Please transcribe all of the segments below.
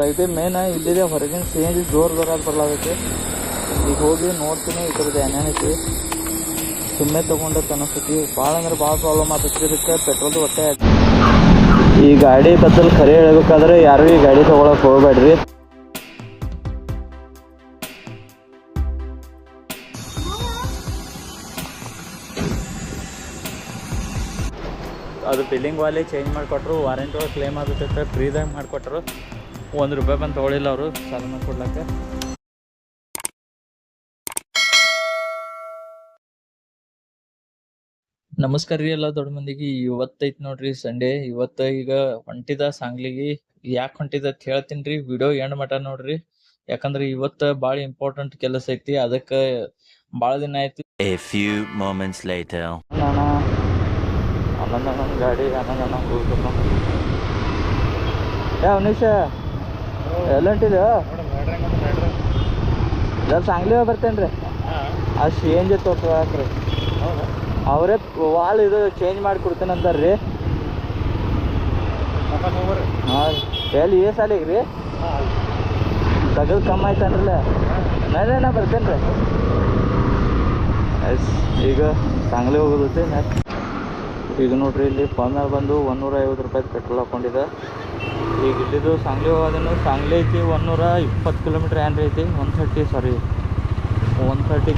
ಐತೆ ಮೇನ್ ಇಲ್ಲಿದೆ ಹೊರಗಿನ CNG ಜೋರಾಗಿ ಬರ್ಲಾಗೈತೆ. ಈಗ ಹೋಗಿ ನೋಡ್ತೀನಿ ಇದ್ರದ್ದು ಏನೇನೈತಿ. ಸುಮ್ಮನೆ ತೊಗೊಂಡತ್ತೆ ಅನಿಸ್ತೈತಿ. ಭಾಳ ಅಂದ್ರೆ ಭಾಳ ಪ್ರಾಬ್ಲಮ್ ಆಗ್ತೈತಿ. ಇದಕ್ಕೆ ಪೆಟ್ರೋಲ್ದು ಹೊಟ್ಟೆ ಈ ಗಾಡಿ ಬದಲು ಖರೆ ಹೇಳ್ಬೇಕಾದ್ರೆ ಯಾರು ಈ ಗಾಡಿ ತೊಗೊಳಕ್ಕೆ ಹೋಗ್ಬೇಡ್ರಿ. ಅದು ಬಿಲ್ಲಿಂಗ್ ವಾಲಿ ಚೇಂಜ್ ಮಾಡಿಕೊಟ್ರು. ವಾರಂಟಿ ಒಳಗೆ ಕ್ಲೇಮ್ ಆಗುತ್ತೆ, ಫ್ರೀದಾಗ ಮಾಡಿಕೊಟ್ರು. ₹1 ಬಂದು ತೊಗೊಳಿಲ್ಲ ಅವರು ಚಾಲು ಮಾಡಿಕೊಡ್ಲಕ್ಕೆ. ನಮಸ್ಕಾರ ರೀ ಎಲ್ಲ ದೊಡ್ಡ ಮಂದಿಗೆ. ಇವತ್ತೈತಿ ನೋಡ್ರಿ ಸಂಡೇ. ಇವತ್ತು ಈಗ ಹೊಂಟಿದ ಸಾಂಗ್ಲಿಗೆ. ಯಾಕೆ ಹೊಂಟಿದ ಅಂತ ಹೇಳ್ತೀನಿ ರೀ. ವಿಡಿಯೋ ಎಂಡ್ ಮಟ ನೋಡ್ರಿ. ಯಾಕಂದ್ರೆ ಇವತ್ತು ಭಾಳ ಇಂಪಾರ್ಟೆಂಟ್ ಕೆಲಸ ಐತಿ. ಅದಕ್ಕೆ ಭಾಳ ದಿನ ಆಯ್ತು. A few moments later. ನನ್ನ ಗಾಡಿ ಅಣ್ಣ ಹೋಗ್ಬೇಕು. ಅವನೀಶ ಎಲ್ಲ ಹೊಂಟಿದ ಎಲ್ಲ ಸಾಂಗ್ಲಿ ಬರ್ತೇನೆ ರೀ. ಆ CNG ತೋರ್ಸ್ರಿ. ಅವರೇ ವಾಲ್ ಇದು ಚೇಂಜ್ ಮಾಡಿ ಕೊಡ್ತೇನೆ ಅಂತಾರೆ ರೀ. ಹಾಂ ಎಲ್ಲಿ ಸಾಲಿಗೆ ರೀ ತಗದು ಕಮ್ಮಿ ಆಯ್ತನ್ರಲ್ಲ. ನಾ ಬರ್ತೇನೆ ರೀ. ಈಗ ಸಾಂಗ್ಲಿ ಹೋಗೋದೈತಿ. ಈಗ ನೋಡ್ರಿ ಇಲ್ಲಿ ಪಂದ್ರ ಬಂದು ₹150 ಪೆಟ್ರೋಲ್ ಹಾಕೊಂಡಿದ್ದೆ. ಈಗ ಇಲ್ಲಿದ್ದು ಸಾಂಗ್ಲಿ ಹೋಗೋದನ್ನು ಸಾಂಗ್ಲಿ ಐತಿ 120 ಕಿಲೋಮೀಟ್ರ್ ಏನ್ರಿ ಐತಿ. 130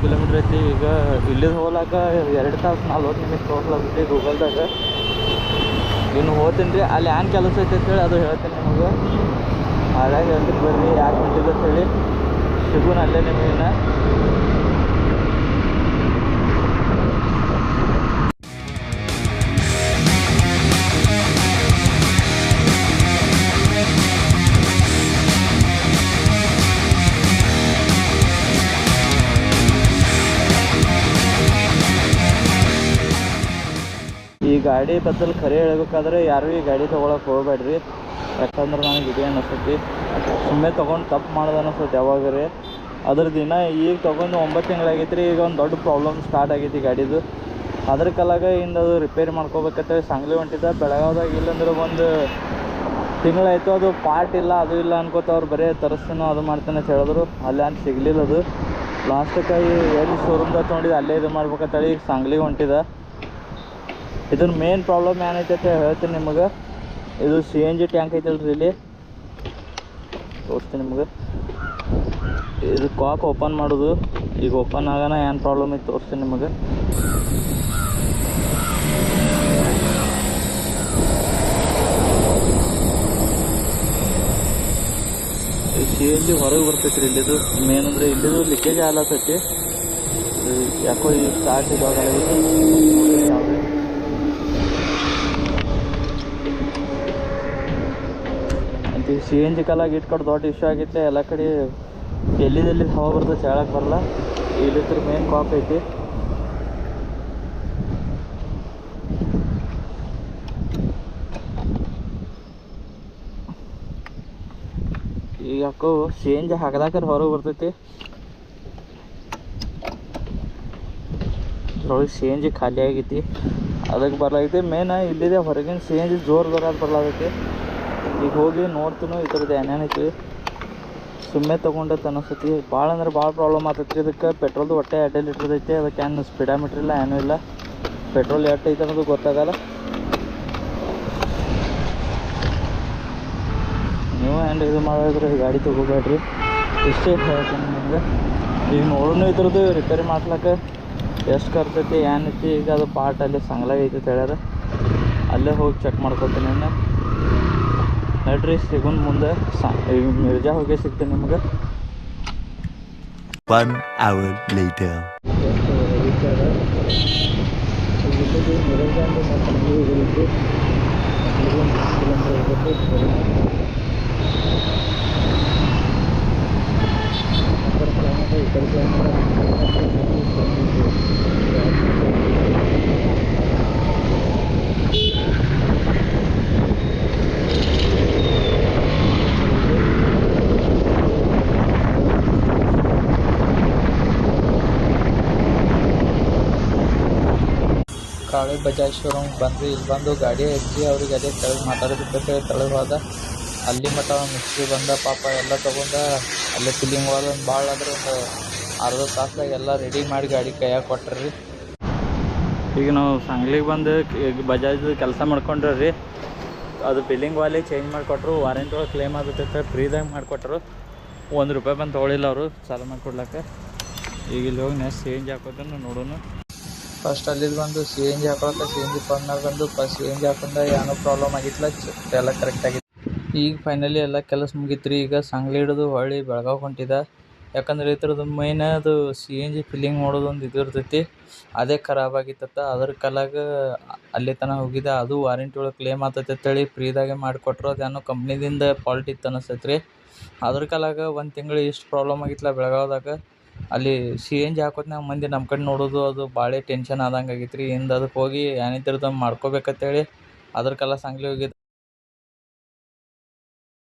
ಕಿಲೋಮೀಟ್ರ್ ಐತಿ. ಈಗ ಇಲ್ಲಿದ್ದು ಹೋಗ್ಲಾಕ 2 ತಾಸು 40 ನಿಮಿಷ ತೋರ್ಸ್ಲಾಗ್ತೈತಿ ಗೂಗಲ್ದಾಗ. ಇನ್ನು ಹೋಗ್ತೀನಿ ರೀ. ಅಲ್ಲಿ ಏನು ಕೆಲಸ ಐತೆ ಅಂತೇಳಿ ಅದು ಹೇಳ್ತೀನಿ ನಿಮಗೆ. ಹಾಗಾಗಿ ಹೇಳ್ತೀನಿ ಬರ್ರಿ ಯಾಕೆ ಹೊಂಟಿದೆ ಅಂತೇಳಿ. ಸಿಗೋಣ ಅಲ್ಲೇ ನಿಮಗಿನ್ನ. ಈ ಗಾಡಿ ಬದಲು ಖರೆ ಹೇಳ್ಬೇಕಾದ್ರೆ ಯಾರು ಈ ಗಾಡಿ ತೊಗೊಳಕ್ಕೆ ಹೋಗ್ಬೇಡ್ರಿ. ಯಾಕಂದ್ರೆ ನನಗೆ ಇದೇ ಅನ್ನಿಸ್ತೈತಿ. ಸುಮ್ಮನೆ ತೊಗೊಂಡು ತಪ್ಪು ಮಾಡೋದು ಅನ್ನಿಸ್ತೈತಿ ಯಾವಾಗ ರೀ. ಅದ್ರ ದಿನ ಈಗ ತೊಗೊಂಡು 9 ತಿಂಗಳಾಗೈತಿ ರೀ. ಈಗ ಒಂದು ದೊಡ್ಡ ಪ್ರಾಬ್ಲಮ್ ಸ್ಟಾರ್ಟ್ ಆಗೈತಿ ಗಾಡಿದು. ಅದ್ರ ಕಾಲಾಗ ಇಂದು ಅದು ರಿಪೇರಿ ಮಾಡ್ಕೋಬೇಕಂತೇಳಿ ಸಾಂಗ್ಲಿ ಹೊಂಟಿದ್ದ. ಬೆಳಗಾವ್ದಾಗ ಇಲ್ಲಂದ್ರೆ ಒಂದು ತಿಂಗಳಾಯಿತು. ಅದು ಪಾರ್ಟ್ ಇಲ್ಲ ಅದು ಇಲ್ಲ ಅನ್ಕೋತ ಅವ್ರು ಬರೀ ತರಿಸ್ತೀನೋ ಅದು ಮಾಡ್ತೇನೆ ಅಂತ ಹೇಳಿದ್ರು. ಅಲ್ಲಿ ಅಂತ ಸಿಗಲಿಲ್ಲ ಅದು. ಲಾಸ್ಟಕ್ಕೆ ಎಲ್ಲಿ ಶೋರೂಮ್ದಾಗ ತೊಗೊಂಡಿದ್ದು ಅಲ್ಲೇ ಇದು ಮಾಡ್ಬೇಕಂತೇಳಿ ಈಗ ಸಾಂಗ್ಲಿಗೆ ಹೊಂಟಿದ. ಇದ್ರ ಮೇನ್ ಪ್ರಾಬ್ಲಮ್ ಏನೈತೆ ಅಂತ ಹೇಳ್ತೀನಿ ನಿಮಗೆ. ಇದು CNG ಟ್ಯಾಂಕ್ ಐತಲ್ರಿ ಇಲ್ಲಿ ತೋರಿಸ್ತೀನಿ ನಿಮಗೆ. ಇದು ಕಾಕ್ ಓಪನ್ ಮಾಡೋದು. ಈಗ ಓಪನ್ ಆಗೋಣ ಏನು ಪ್ರಾಬ್ಲಮ್ ಐತೆ ತೋರಿಸ್ತೀನಿ ನಿಮಗೆ. CNG ಹೊರಗೆ ಬರ್ತೈತಿ ರೀ ಇಲ್ಲಿದು. ಮೇನ್ ಅಂದರೆ ಇಲ್ಲಿದು ಲೀಕೇಜ್ ಆಗ್ಲತ್ತೈತಿ. ಯಾಕೋ ಈ ಸ್ಟಾರ್ಟ್ ಇದಾಗಲ್ಲ. ಈ CNG ಕಾಲಾಗಿ ಇಟ್ಕೊಂಡು ದೊಡ್ಡ ಇಶ್ಯೂ ಆಗೈತೆ. ಎಲ್ಲ ಕಡೆ ಎಲ್ಲಿದೆಲ್ಲಿ ಹವಾ ಬರ್ತೈತೆ ಹೇಳಕ್ಕೆ ಬರಲ್ಲ. ಇಲ್ಲಿದ್ರ ಮೇನ್ ಕಾಪ್ ಐತಿ. ಈಗ ಯಾಕೋ CNG ಹಾಕದಾಕರ್ ಹೊರಗೆ ಬರ್ತೈತಿ. ಇದ್ರೊಳಗೆ CNG ಖಾಲಿ ಆಗೈತಿ. ಅದಕ್ಕೆ ಬರ್ಲಾಗೈತಿ. ಮೇನ್ ಇಲ್ಲಿದೆ ಹೊರಗಿನ CNG ಜೋರಾಗಿ ಬರ್ಲಾಗೈತಿ. ಈಗ ಹೋಗಿ ನೋಡ್ತೀನಿ ಇದ್ರದ್ದು ಏನೇನೈತಿ. ಸುಮ್ಮನೆ ತೊಗೊಂಡತ್ತೆ ಅನಿಸ್ತೈತಿ. ಭಾಳ ಅಂದ್ರೆ ಭಾಳ ಪ್ರಾಬ್ಲಮ್ ಆಗ್ತೈತಿ. ಇದಕ್ಕೆ ಪೆಟ್ರೋಲ್ದು ಹೊಟ್ಟೆ 2 ಲೀಟ್ರ್ ಐತಿ. ಅದಕ್ಕೆ ಏನು ಸ್ಪೀಡಾಮೀಟ್ರ್ ಇಲ್ಲ ಏನೂ ಇಲ್ಲ. ಪೆಟ್ರೋಲ್ ಎಷ್ಟು ಐತೆ ಅನ್ನೋದು ಗೊತ್ತಾಗಲ್ಲ. ನೀವು ಏನು ಇದು ಮಾಡಿದ್ರೆ ಈ ಗಾಡಿ ತೊಗೋಬೇಡ್ರಿ. ಇಷ್ಟೇ ಹೇಳ್ತೀನಿ ನಿಮ್ಗೆ. ಈಗ ನೋಡೋಣ ಇದ್ರದ್ದು ರಿಪೇರಿ ಮಾಡ್ಲಿಕ್ಕೆ ಎಷ್ಟು ಖರ್ಚೈತಿ ಏನೈತಿ. ಈಗ ಅದು ಪಾರ್ಟ್ ಅಲ್ಲಿ ಸಂಗ್ಲಾಗ ಐತಿ ಅಂತ ಹೇಳ್ಯಾರ. ಅಲ್ಲೇ ಹೋಗಿ ಚೆಕ್ ಮಾಡ್ಕೊತೀನಿ. ನಡ್ರಿ ಸಿಗೋಣ ಮುಂದೆ. ಮಿರ್ಜಾ ಹೋಗಿ ಸಿಗ್ತೀನಿ ನಿಮ್ಗೆ. 1 hour later. Kali Bajaj showroom ಬಂದ್ರಿ. ಇಲ್ಲಿ ಬಂದು ಗಾಡಿ ಹಚ್ಚಿ ಅವ್ರಿಗೆ ಅದೇ ಕೆಳಗೆ ಮಾತಾಡೋದಕ್ಕೆ ತೆಳಗೆ ಹೋದ. ಅಲ್ಲಿ ಮಟ್ಟ ಮಿಸ್ತ್ರಿ ಬಂದ ಪಾಪ ಎಲ್ಲ ತೊಗೊಂಡ ಅಲ್ಲೇ ಫಿಲ್ಲಿಂಗ್ ಹೋದ ಒಂದು ಭಾಳ ಅಂದ್ರೆ ಒಂದು ಅರ್ಧ ತಾಸ್ದಾಗ ಎಲ್ಲ ರೆಡಿ ಮಾಡಿ ಗಾಡಿ ಕೈಯಾಗ ಕೊಟ್ರಿ. ಈಗ ನಾವು ಸಾಂಗ್ಲಿಗೆ ಬಂದು ಬಜಾಜ್ ಕೆಲಸ ಮಾಡ್ಕೊಂಡ್ರಿ ರೀ. ಅದು ಫಿಲ್ಲಿಂಗ್ ವಾಲಿ ಚೇಂಜ್ ಮಾಡಿಕೊಟ್ರು, ವಾರಂಟಿ ಒಳಗೆ ಕ್ಲೇಮ್ ಆಗುತ್ತೆ ಫ್ರೀದಾಗ ಮಾಡಿಕೊಟ್ರು. ₹1 ಬಂದು ತೊಗೊಳಿಲ್ಲ ಅವರು ಚಾಲು ಮಾಡಿಕೊಡ್ಲಕ್ಕೆ. ಈಗ ಇಲ್ಲಿ ಹೋಗಿ ನೆಕ್ಸ್ಟ್ CNG ಹಾಕೋದನ್ನು ನೋಡೋಣ. ಫಸ್ಟ್ ಅಲ್ಲಿದ್ದು ಬಂದು CNG ಹಾಕೊಳಕ್ಕೆ CNG ಪಂಪ್ನಾಗ ಬಂದು CNG ಹಾಕೊಂಡ ಏನೋ ಪ್ರಾಬ್ಲಮ್ ಆಗಿತ್ತಲ್ಲ, ಎಲ್ಲ ಕರೆಕ್ಟ್ ಆಗಿತ್ತು. ಈಗ ಫೈನಲಿ ಎಲ್ಲ ಕೆಲಸ ಮುಗೀತು ರೀ. ಈಗ ಸಾಂಗ್ಲಿ ಹಿಡಿದು ಹೊಳ್ಳಿ ಬೆಳಗಾವಿ ಹೊಂಟಿದ. ಯಾಕಂದ್ರೆ ಈ ಥರದ್ದು ಮೈನ್ ಅದು CNG ಫಿಲ್ಲಿಂಗ್ ಮಾಡೋದೊಂದು ಇದು ಇರ್ತೈತಿ, ಅದೇ ಖರಾಬ್ ಆಗಿತ್ತತ್ತ. ಅದ್ರ ಕಲಾಗ ಅಲ್ಲಿ ತನಕ ಹೋಗಿದ್ದೆ. ಅದು ವಾರಂಟಿ ಒಳಗೆ ಕ್ಲೇಮ್ ಆಗ್ತೈತೆ ಅಂತೇಳಿ ಫ್ರೀದಾಗೆ ಮಾಡಿಕೊಟ್ರು. ಅದೇನೋ ಕಂಪ್ನಿದಿಂದ ಫಾಲ್ಟ್ ಇತ್ತು ಅನಿಸ್ತೈತೆ ರೀ. ಅದ್ರ ಕಾಲಾಗ ಒಂದು ತಿಂಗಳು ಇಷ್ಟು ಪ್ರಾಬ್ಲಮ್ ಆಗಿತ್ತಲ್ಲ ಬೆಳಗಾವ್ದಾಗ. ಅಲ್ಲಿ CNG ಹಾಕೋತ್ನಾಗ ಮಂದಿ ನಮ್ಮ ಕಡೆ ನೋಡೋದು ಅದು ಭಾಳ ಟೆನ್ಷನ್ ಆದಂಗೆ ಆಗೈತೆ ರೀ. ಇಂದ ಅದಕ್ಕೆ ಹೋಗಿ ಏನಿದ್ರದ್ದು ಮಾಡ್ಕೋಬೇಕಂತೇಳಿ ಅದ್ರ ಕಾಲ ಸಾಂಗ್ಲಿ ಹೋಗಿದ್ದು.